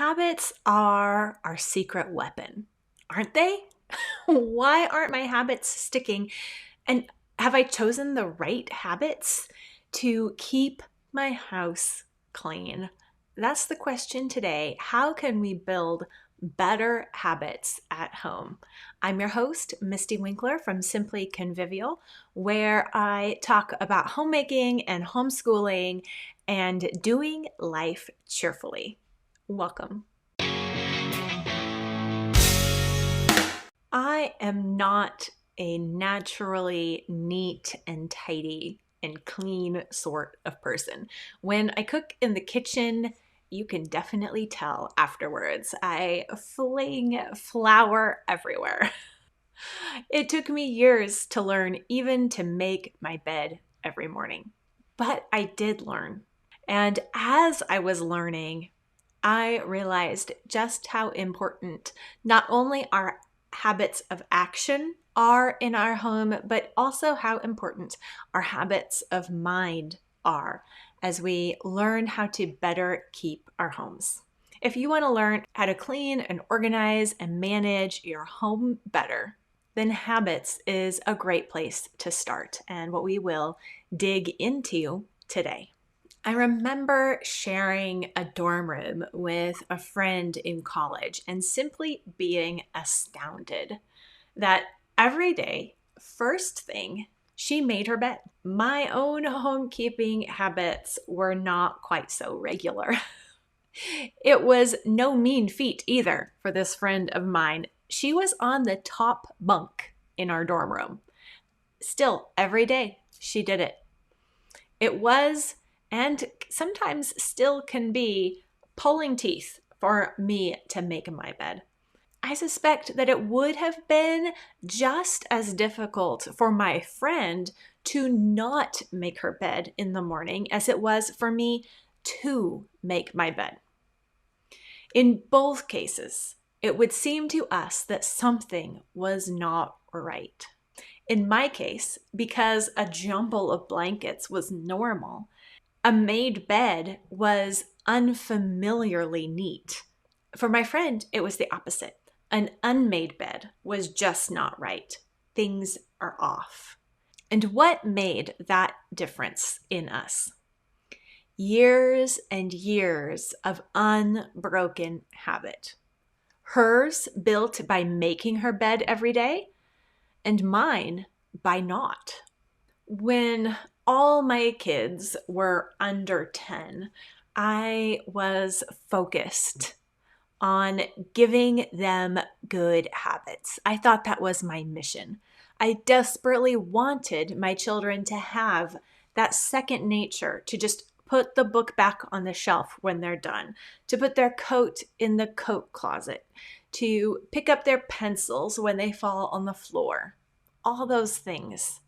Habits are our secret weapon, aren't they? Why aren't my habits sticking? And have I chosen the right habits to keep my house clean? That's the question today. How can we build better habits at home? I'm your host, Misty Winkler from Simply Convivial, where I talk about homemaking and homeschooling and doing life cheerfully. Welcome. I am not a naturally neat and tidy and clean sort of person. When I cook in the kitchen, you can definitely tell afterwards. I fling flour everywhere. It took me years to learn even to make my bed every morning, but I did learn. And as I was learning, I realized just how important not only our habits of action are in our home, but also how important our habits of mind are as we learn how to better keep our homes. If you want to learn how to clean and organize and manage your home better, then habits is a great place to start and what we will dig into today. I remember sharing a dorm room with a friend in college and simply being astounded that every day, first thing, she made her bed. My own homekeeping habits were not quite so regular. It was no mean feat either for this friend of mine. She was on the top bunk in our dorm room. Still, every day she did it. It was, and sometimes still can be, pulling teeth for me to make my bed. I suspect that it would have been just as difficult for my friend to not make her bed in the morning as it was for me to make my bed. In both cases, it would seem to us that something was not right. In my case, because a jumble of blankets was normal, a made bed was unfamiliarly neat. For my friend, it was the opposite. An unmade bed was just not right. Things are off. And what made that difference in us? Years and years of unbroken habit. Hers built by making her bed every day, and mine by not. When all my kids were under 10, I was focused on giving them good habits. I thought that was my mission. I desperately wanted my children to have that second nature to just put the book back on the shelf when they're done, to put their coat in the coat closet, to pick up their pencils when they fall on the floor. All those things.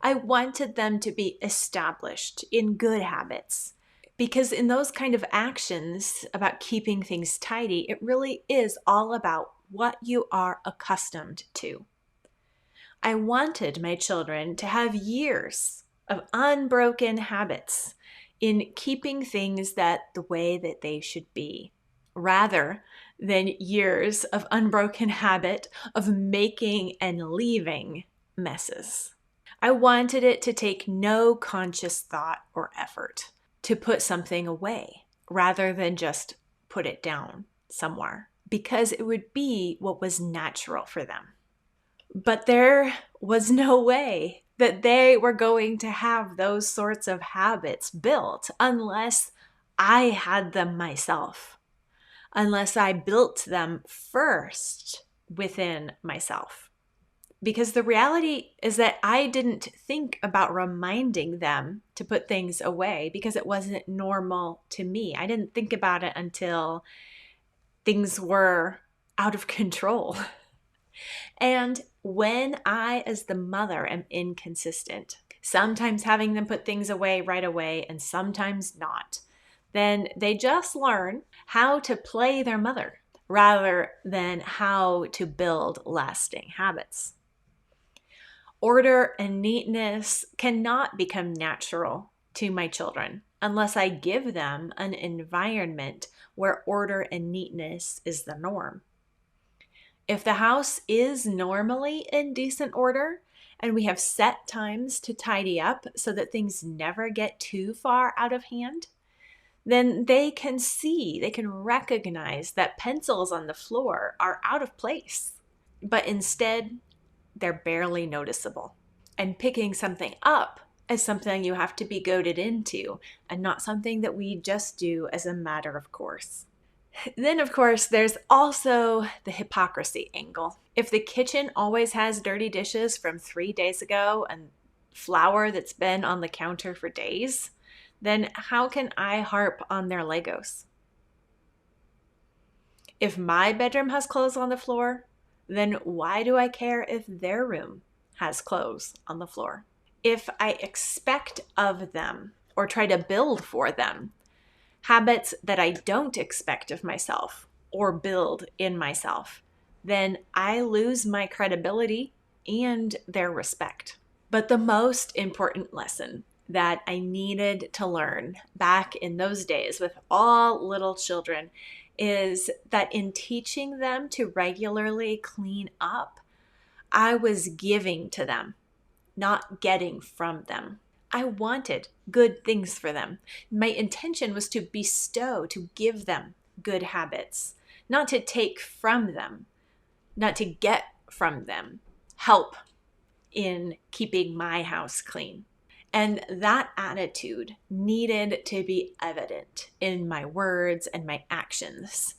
I wanted them to be established in good habits because in those kind of actions about keeping things tidy, it really is all about what you are accustomed to. I wanted my children to have years of unbroken habits in keeping things the way that they should be, rather than years of unbroken habit of making and leaving messes. I wanted it to take no conscious thought or effort to put something away rather than just put it down somewhere because it would be what was natural for them. But there was no way that they were going to have those sorts of habits built unless I had them myself, unless I built them first within myself. Because the reality is that I didn't think about reminding them to put things away because it wasn't normal to me. I didn't think about it until things were out of control. And when I, as the mother, am inconsistent, sometimes having them put things away right away and sometimes not, then they just learn how to play their mother rather than how to build lasting habits. Order and neatness cannot become natural to my children unless I give them an environment where order and neatness is the norm. If the house is normally in decent order and we have set times to tidy up so that things never get too far out of hand, then they can recognize that pencils on the floor are out of place, but instead they're barely noticeable. And picking something up is something you have to be goaded into and not something that we just do as a matter of course. Then, of course, there's also the hypocrisy angle. If the kitchen always has dirty dishes from 3 days ago and flour that's been on the counter for days, then how can I harp on their Legos? If my bedroom has clothes on the floor, then why do I care if their room has clothes on the floor? If I expect of them or try to build for them habits that I don't expect of myself or build in myself, then I lose my credibility and their respect. But the most important lesson that I needed to learn back in those days with all little children is that in teaching them to regularly clean up, I was giving to them, not getting from them. I wanted good things for them. My intention was to bestow, to give them good habits, not to take from them, not to get from them help in keeping my house clean. And that attitude needed to be evident in my words and my actions.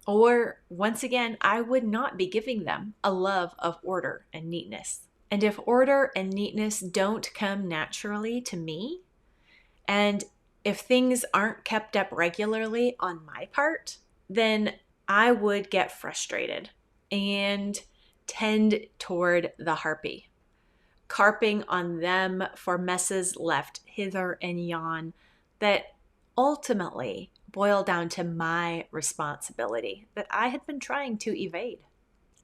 Or once again, I would not be giving them a love of order and neatness. And if order and neatness don't come naturally to me, and if things aren't kept up regularly on my part, then I would get frustrated and tend toward the harpy, carping on them for messes left hither and yon that ultimately boil down to my responsibility that I had been trying to evade.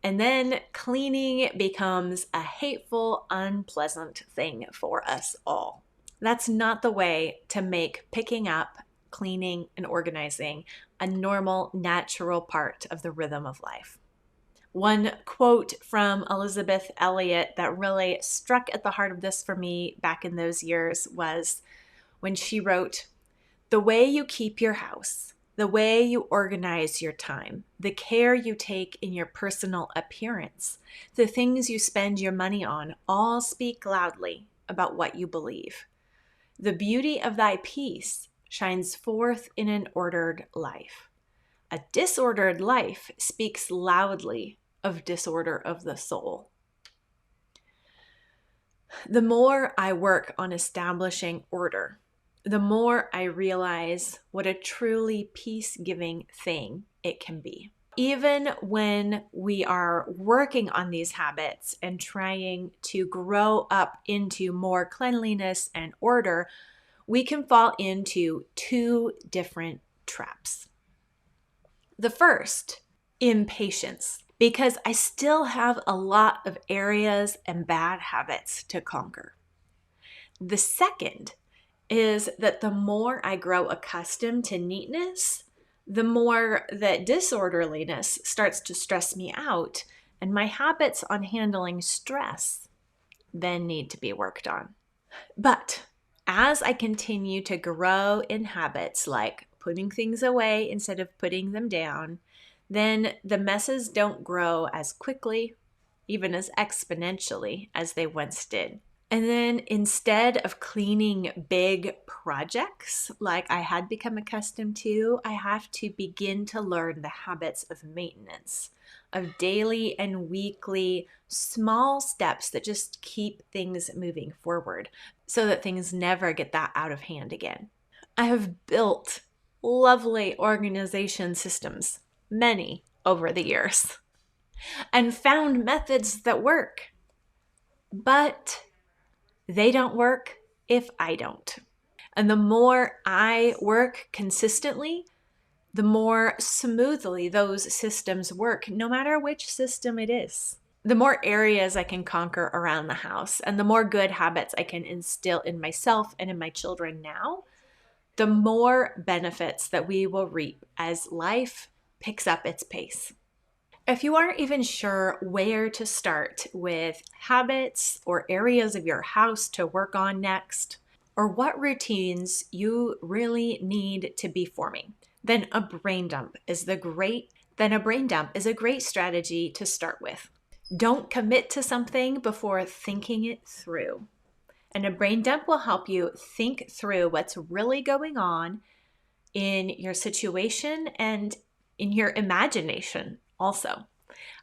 And then cleaning becomes a hateful, unpleasant thing for us all. That's not the way to make picking up, cleaning, and organizing a normal, natural part of the rhythm of life. One quote from Elisabeth Elliot that really struck at the heart of this for me back in those years was when she wrote, "The way you keep your house, the way you organize your time, the care you take in your personal appearance, the things you spend your money on, all speak loudly about what you believe. The beauty of thy peace shines forth in an ordered life. A disordered life speaks loudly of disorder of the soul." The more I work on establishing order, the more I realize what a truly peace-giving thing it can be. Even when we are working on these habits and trying to grow up into more cleanliness and order, we can fall into two different traps. The first, impatience, because I still have a lot of areas and bad habits to conquer. The second is that the more I grow accustomed to neatness, the more that disorderliness starts to stress me out, and my habits on handling stress then need to be worked on. But as I continue to grow in habits like putting things away instead of putting them down, then the messes don't grow as quickly, even as exponentially as they once did. And then instead of cleaning big projects like I had become accustomed to, I have to begin to learn the habits of maintenance, of daily and weekly small steps that just keep things moving forward so that things never get that out of hand again. I have built lovely organization systems, many over the years, and found methods that work. But they don't work if I don't. And the more I work consistently, the more smoothly those systems work, no matter which system it is. The more areas I can conquer around the house and the more good habits I can instill in myself and in my children now, the more benefits that we will reap as life picks up its pace. If you aren't even sure where to start with habits or areas of your house to work on next, or what routines you really need to be forming, then a brain dump is a great strategy to start with. Don't commit to something before thinking it through. And a brain dump will help you think through what's really going on in your situation and in your imagination also.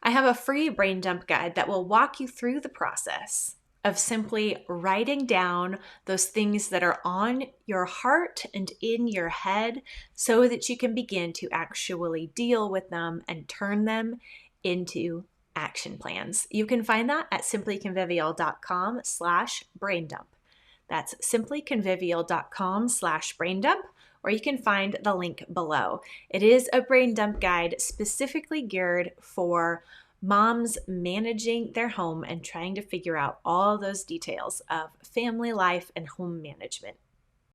I have a free brain dump guide that will walk you through the process of simply writing down those things that are on your heart and in your head so that you can begin to actually deal with them and turn them into action plans. You can find that at simplyconvivial.com/braindump. That's simplyconvivial.com/braindump, or you can find the link below. It is a brain dump guide specifically geared for moms managing their home and trying to figure out all those details of family life and home management.